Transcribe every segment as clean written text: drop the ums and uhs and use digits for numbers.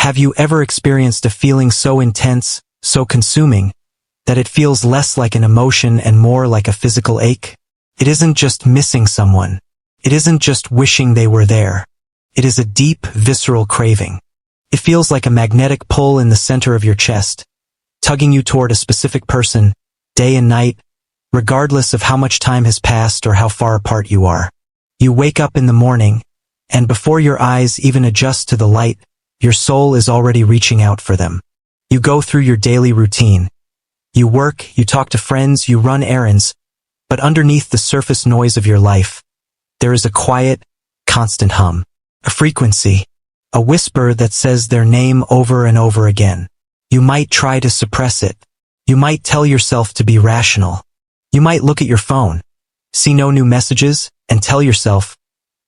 Have you ever experienced a feeling so intense, so consuming, that it feels less like an emotion and more like a physical ache? It isn't just missing someone. It isn't just wishing they were there. It is a deep, visceral craving. It feels like a magnetic pull in the center of your chest, tugging you toward a specific person, day and night, regardless of how much time has passed or how far apart you are. You wake up in the morning, and before your eyes even adjust to the light, your soul is already reaching out for them. You go through your daily routine. You work, you talk to friends, you run errands, but underneath the surface noise of your life, there is a quiet, constant hum, a frequency, a whisper that says their name over and over again. You might try to suppress it. You might tell yourself to be rational. You might look at your phone, see no new messages, and tell yourself,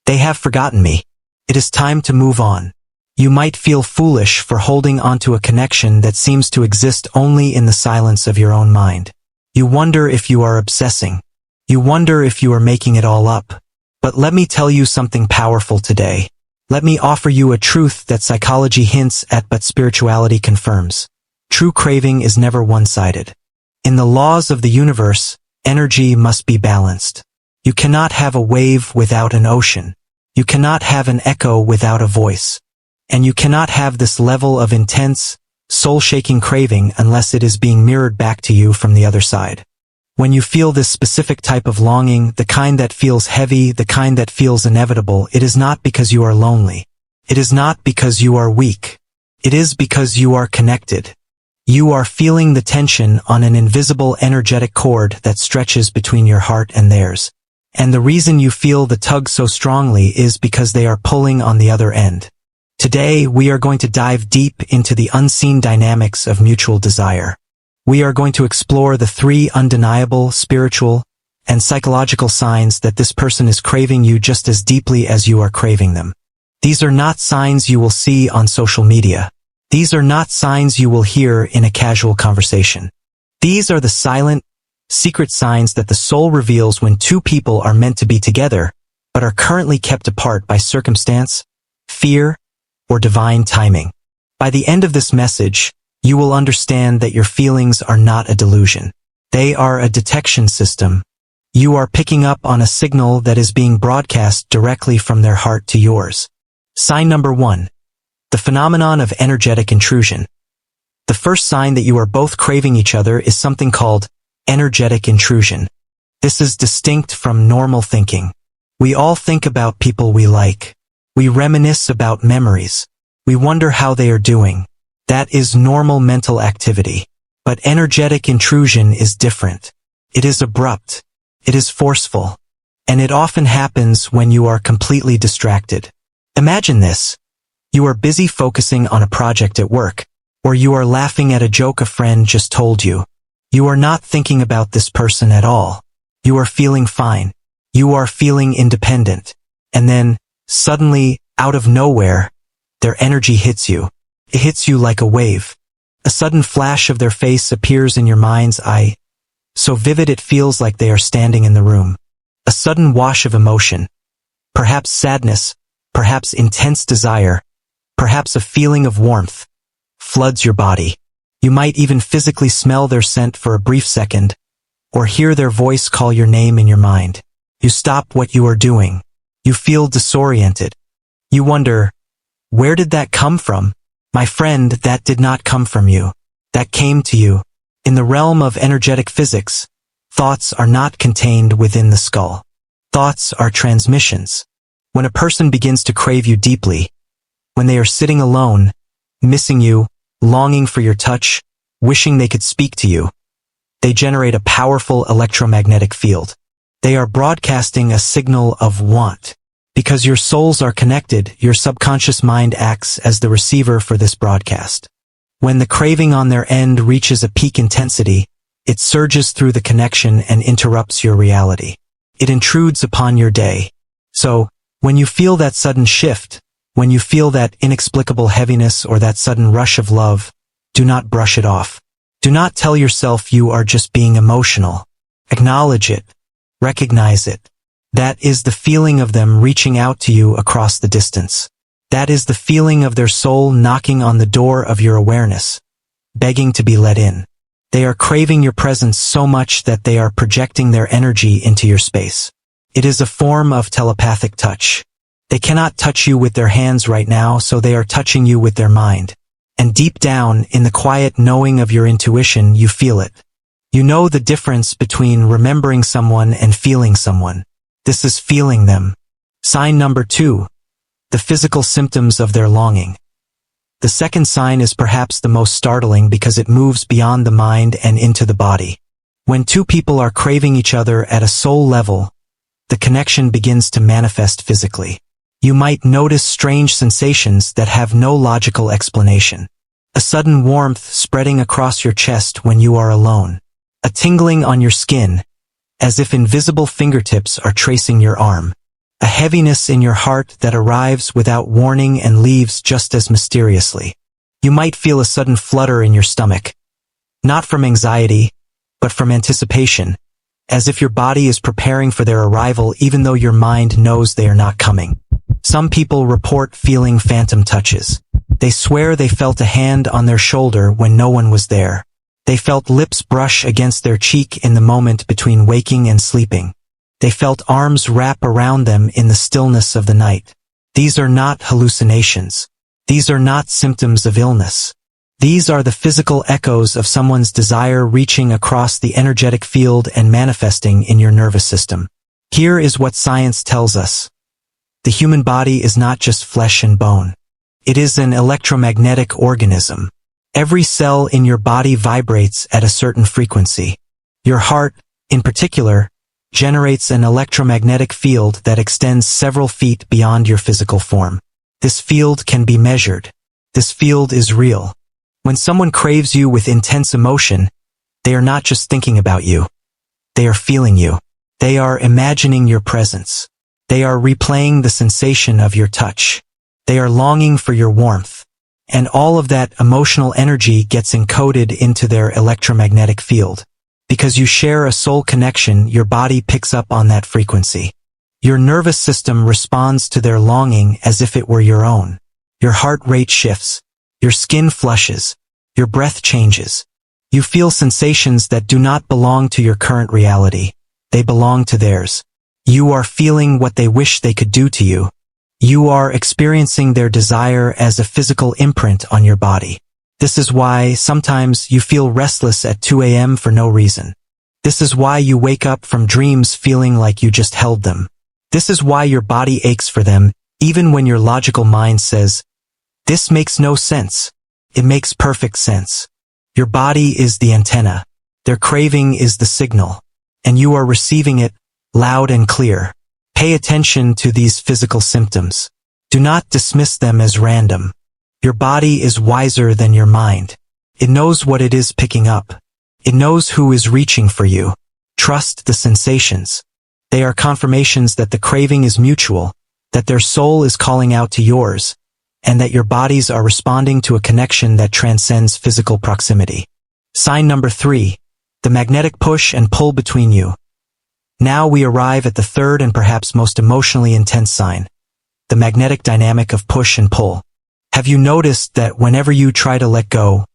they have forgotten me. It is time to move on. You might feel foolish for holding onto a connection that seems to exist only in the silence of your own mind. You wonder if you are obsessing. You wonder if you are making it all up. But let me tell you something powerful today. Let me offer you a truth that psychology hints at but spirituality confirms. True craving is never one-sided. In the laws of the universe, energy must be balanced. You cannot have a wave without an ocean. You cannot have an echo without a voice. And you cannot have this level of intense, soul-shaking craving unless it is being mirrored back to you from the other side. When you feel this specific type of longing, the kind that feels heavy, the kind that feels inevitable, it is not because you are lonely. It is not because you are weak. It is because you are connected. You are feeling the tension on an invisible energetic cord that stretches between your heart and theirs. And the reason you feel the tug so strongly is because they are pulling on the other end. Today, we are going to dive deep into the unseen dynamics of mutual desire. We are going to explore the 3 undeniable, spiritual, and psychological signs that this person is craving you just as deeply as you are craving them. These are not signs you will see on social media. These are not signs you will hear in a casual conversation. These are the silent, secret signs that the soul reveals when 2 people are meant to be together, but are currently kept apart by circumstance, fear, or divine timing. By the end of this message, you will understand that your feelings are not a delusion. They are a detection system. You are picking up on a signal that is being broadcast directly from their heart to yours. Sign number 1. The phenomenon of energetic intrusion. The first sign that you are both craving each other is something called energetic intrusion. This is distinct from normal thinking. We all think about people we like. We reminisce about memories. We wonder how they are doing. That is normal mental activity. But energetic intrusion is different. It is abrupt. It is forceful. And it often happens when you are completely distracted. Imagine this. You are busy focusing on a project at work, or you are laughing at a joke a friend just told you. You are not thinking about this person at all. You are feeling fine. You are feeling independent. And then, suddenly, out of nowhere, their energy hits you. It hits you like a wave. A sudden flash of their face appears in your mind's eye, so vivid it feels like they are standing in the room. A sudden wash of emotion. Perhaps sadness, perhaps intense desire, perhaps a feeling of warmth, floods your body. You might even physically smell their scent for a brief second, or hear their voice call your name in your mind. You stop what you are doing. You feel disoriented. You wonder, where did that come from? My friend, that did not come from you. That came to you. In the realm of energetic physics, thoughts are not contained within the skull. Thoughts are transmissions. When a person begins to crave you deeply, when they are sitting alone, missing you, longing for your touch, wishing they could speak to you, they generate a powerful electromagnetic field. They are broadcasting a signal of want. Because your souls are connected, your subconscious mind acts as the receiver for this broadcast. When the craving on their end reaches a peak intensity, it surges through the connection and interrupts your reality. It intrudes upon your day. So, when you feel that sudden shift, when you feel that inexplicable heaviness or that sudden rush of love, do not brush it off. Do not tell yourself you are just being emotional. Acknowledge it. Recognize it. That is the feeling of them reaching out to you across the distance. That is the feeling of their soul knocking on the door of your awareness, begging to be let in. They are craving your presence so much that they are projecting their energy into your space. It is a form of telepathic touch. They cannot touch you with their hands right now, so they are touching you with their mind. And deep down, in the quiet knowing of your intuition, you feel it. You know the difference between remembering someone and feeling someone. This is feeling them. Sign number 2. The physical symptoms of their longing. The second sign is perhaps the most startling because it moves beyond the mind and into the body. When two people are craving each other at a soul level, the connection begins to manifest physically. You might notice strange sensations that have no logical explanation. A sudden warmth spreading across your chest when you are alone. A tingling on your skin, as if invisible fingertips are tracing your arm. A heaviness in your heart that arrives without warning and leaves just as mysteriously. You might feel a sudden flutter in your stomach. Not from anxiety, but from anticipation, as if your body is preparing for their arrival even though your mind knows they are not coming. Some people report feeling phantom touches. They swear they felt a hand on their shoulder when no one was there. They felt lips brush against their cheek in the moment between waking and sleeping. They felt arms wrap around them in the stillness of the night. These are not hallucinations. These are not symptoms of illness. These are the physical echoes of someone's desire reaching across the energetic field and manifesting in your nervous system. Here is what science tells us. The human body is not just flesh and bone. It is an electromagnetic organism. Every cell in your body vibrates at a certain frequency. Your heart, in particular, generates an electromagnetic field that extends several feet beyond your physical form. This field can be measured. This field is real. When someone craves you with intense emotion, they are not just thinking about you. They are feeling you. They are imagining your presence. They are replaying the sensation of your touch. They are longing for your warmth. And all of that emotional energy gets encoded into their electromagnetic field. Because you share a soul connection, your body picks up on that frequency. Your nervous system responds to their longing as if it were your own. Your heart rate shifts. Your skin flushes. Your breath changes. You feel sensations that do not belong to your current reality. They belong to theirs. You are feeling what they wish they could do to you. You are experiencing their desire as a physical imprint on your body. This is why sometimes you feel restless at 2 a.m. for no reason. This is why you wake up from dreams feeling like you just held them. This is why your body aches for them, even when your logical mind says, "This makes no sense." It makes perfect sense. Your body is the antenna. Their craving is the signal. And you are receiving it, loud and clear. Pay attention to these physical symptoms. Do not dismiss them as random. Your body is wiser than your mind. It knows what it is picking up. It knows who is reaching for you. Trust the sensations. They are confirmations that the craving is mutual, that their soul is calling out to yours, and that your bodies are responding to a connection that transcends physical proximity. Sign number 3, the magnetic push and pull between you. Now we arrive at the third and perhaps most emotionally intense sign, the magnetic dynamic of push and pull. Have you noticed that whenever you try to let go,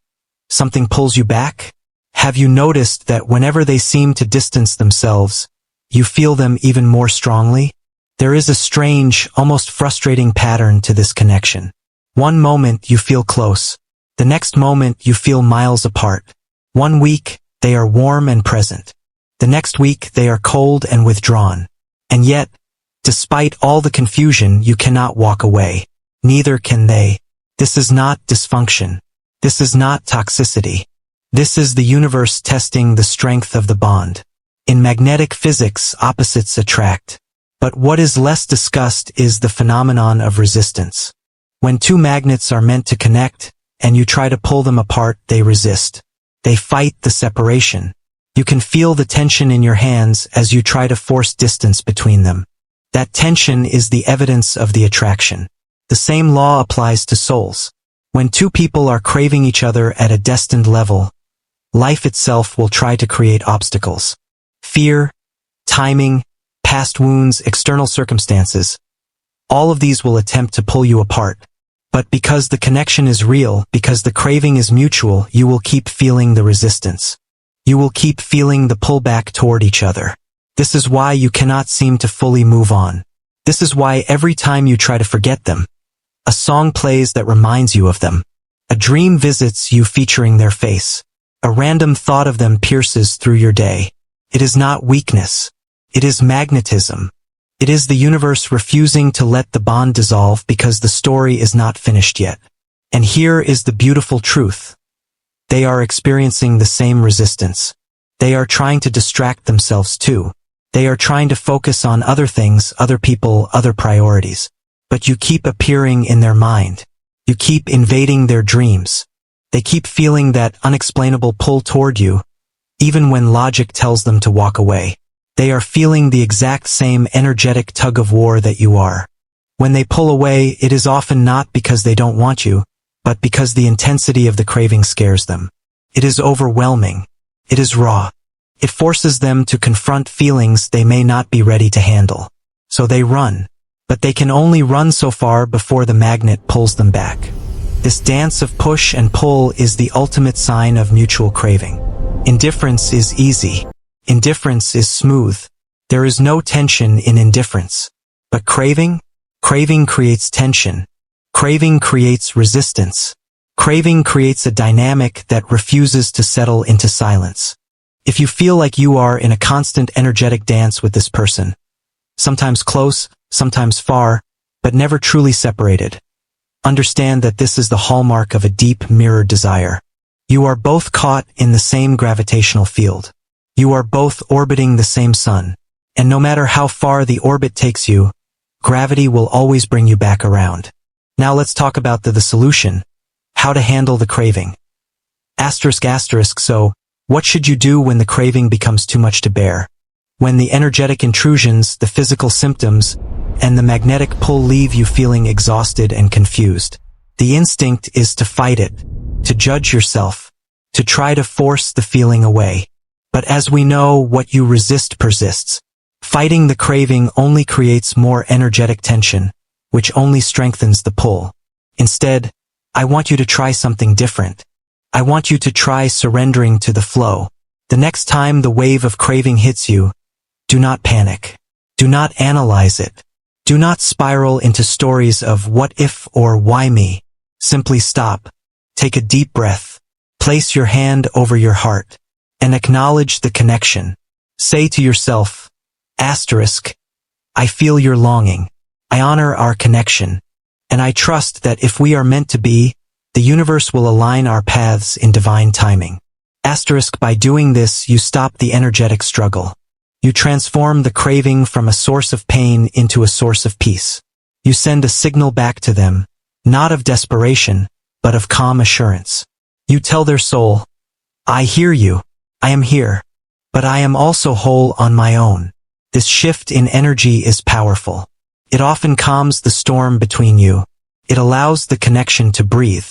something pulls you back? Have you noticed that whenever they seem to distance themselves, you feel them even more strongly? There is a strange, almost frustrating pattern to this connection. One moment you feel close. The next moment you feel miles apart. One week, they are warm and present. The next week, they are cold and withdrawn. And yet, despite all the confusion, you cannot walk away. Neither can they. This is not dysfunction. This is not toxicity. This is the universe testing the strength of the bond. In magnetic physics, opposites attract. But what is less discussed is the phenomenon of resistance. When two magnets are meant to connect, and you try to pull them apart, they resist. They fight the separation. You can feel the tension in your hands as you try to force distance between them. That tension is the evidence of the attraction. The same law applies to souls. When two people are craving each other at a destined level, life itself will try to create obstacles. Fear, timing, past wounds, external circumstances. All of these will attempt to pull you apart. But because the connection is real, because the craving is mutual, you will keep feeling the resistance. You will keep feeling the pullback toward each other. This is why you cannot seem to fully move on. This is why every time you try to forget them, a song plays that reminds you of them. A dream visits you featuring their face. A random thought of them pierces through your day. It is not weakness. It is magnetism. It is the universe refusing to let the bond dissolve because the story is not finished yet. And here is the beautiful truth. They are experiencing the same resistance. They are trying to distract themselves too. They are trying to focus on other things, other people, other priorities. But you keep appearing in their mind. You keep invading their dreams. They keep feeling that unexplainable pull toward you, even when logic tells them to walk away. They are feeling the exact same energetic tug-of-war that you are. When they pull away, it is often not because they don't want you, but because the intensity of the craving scares them. It is overwhelming. It is raw. It forces them to confront feelings they may not be ready to handle. So they run. But they can only run so far before the magnet pulls them back. This dance of push and pull is the ultimate sign of mutual craving. Indifference is easy. Indifference is smooth. There is no tension in indifference. But craving? Craving creates tension. Craving creates resistance. Craving creates a dynamic that refuses to settle into silence. If you feel like you are in a constant energetic dance with this person, sometimes close, sometimes far, but never truly separated, understand that this is the hallmark of a deep mirror desire. You are both caught in the same gravitational field. You are both orbiting the same sun. And no matter how far the orbit takes you, gravity will always bring you back around. Now let's talk about the solution. How to handle the craving. So, what should you do when the craving becomes too much to bear? When the energetic intrusions, the physical symptoms, and the magnetic pull leave you feeling exhausted and confused. The instinct is to fight it, to judge yourself, to try to force the feeling away. But as we know, what you resist persists. Fighting the craving only creates more energetic tension, which only strengthens the pull. Instead, I want you to try something different. I want you to try surrendering to the flow. The next time the wave of craving hits you, do not panic. Do not analyze it. Do not spiral into stories of what if or why me. Simply stop. Take a deep breath. Place your hand over your heart. And acknowledge the connection. Say to yourself, I feel your longing. I honor our connection. And I trust that if we are meant to be, the universe will align our paths in divine timing. By doing this, you stop the energetic struggle. You transform the craving from a source of pain into a source of peace. You send a signal back to them, not of desperation, but of calm assurance. You tell their soul, I hear you. I am here. But I am also whole on my own. This shift in energy is powerful. It often calms the storm between you. It allows the connection to breathe.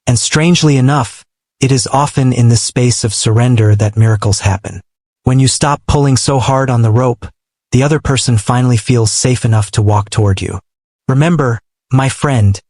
And strangely enough, it is often in the space of surrender that miracles happen. When you stop pulling so hard on the rope, the other person finally feels safe enough to walk toward you. Remember, my friend,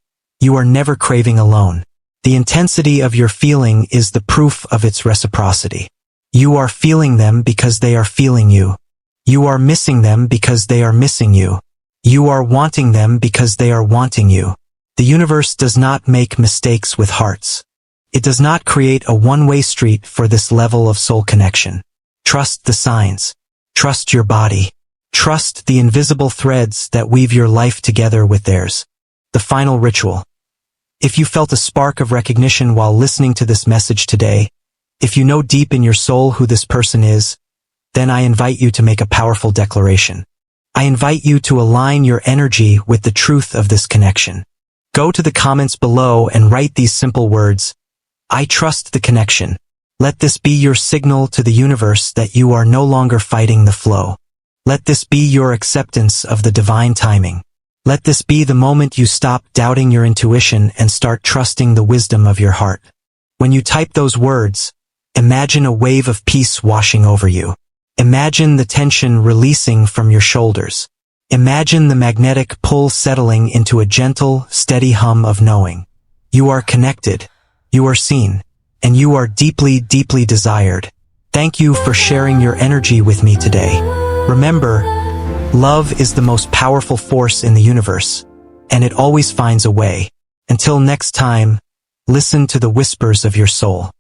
you are never craving alone. The intensity of your feeling is the proof of its reciprocity. You are feeling them because they are feeling you. You are missing them because they are missing you. You are wanting them because they are wanting you. The universe does not make mistakes with hearts. It does not create a one-way street for this level of soul connection. Trust the signs. Trust your body. Trust the invisible threads that weave your life together with theirs. The final ritual. If you felt a spark of recognition while listening to this message today, if you know deep in your soul who this person is, then I invite you to make a powerful declaration. I invite you to align your energy with the truth of this connection. Go to the comments below and write these simple words. I trust the connection. Let this be your signal to the universe that you are no longer fighting the flow. Let this be your acceptance of the divine timing. Let this be the moment you stop doubting your intuition and start trusting the wisdom of your heart. When you type those words, imagine a wave of peace washing over you. Imagine the tension releasing from your shoulders. Imagine the magnetic pull settling into a gentle, steady hum of knowing. You are connected, you are seen, and you are deeply, deeply desired. Thank you for sharing your energy with me today. Remember, love is the most powerful force in the universe, and it always finds a way. Until next time, listen to the whispers of your soul.